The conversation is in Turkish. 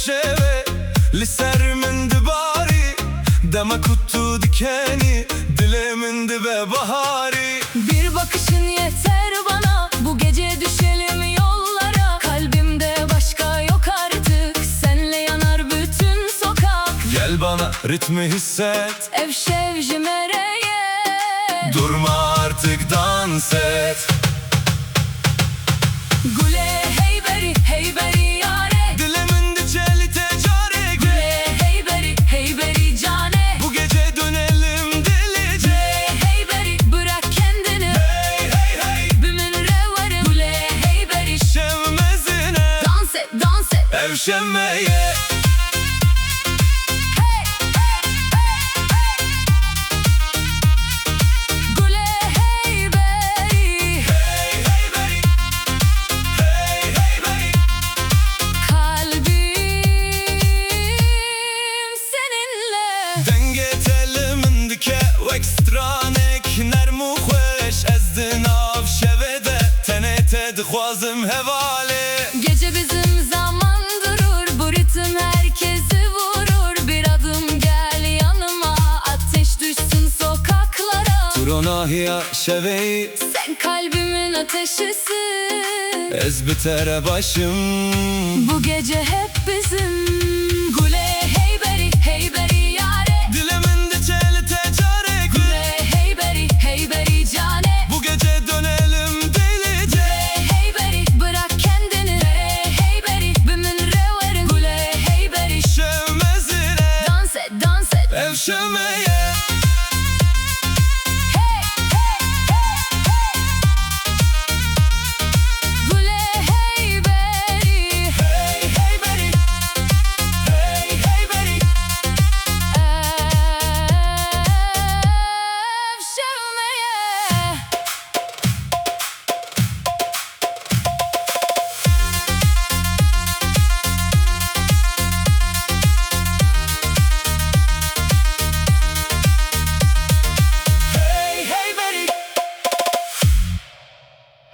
şeve Lisermin dibari Deme kuttu dikeni Dilemin dibe bahari. Bir bakışın yeter bana, bu gece düşelim yollara. Kalbimde başka yok artık, senle yanar bütün sokak. Gel bana ritmi hisset, Evşevji mereye, durma artık dans et. Gule heyberi, heyberi yare, Dilemin diceli tecare. Gule heyberi, heyberi cane. Bu gece dönelim delice. Heyberi bırak kendini, Hey hey hey, bimin revarı. Gule heyberi, şevmezine dans et, dans et. Evşemeye. Gule heyberi, Hey hey hey, hey hey hey. kalbim seninle. Denge telimin dike Wekstranek nermu خوش Ez dinav şevede Tenete dixwazim hevale. Gece bizim zaman durur, bu ritim herkesi vurur. Bir adım gel yanıma, ateş düşsün sokaklara. Turonahiya şeveyi Sen kalbimin ateşisin, Ez bitere başım. bu gece hep bizim. Gule heyberi, heyberi yare, Dilimin diceli tecare. Gule heyberi, heyberi cane. Bu gece dönelim delice. Heyberi bırak kendini, heyberi bimin revarı. Gule heyberi, Şevmezine dans et, dans et. Evşemeye.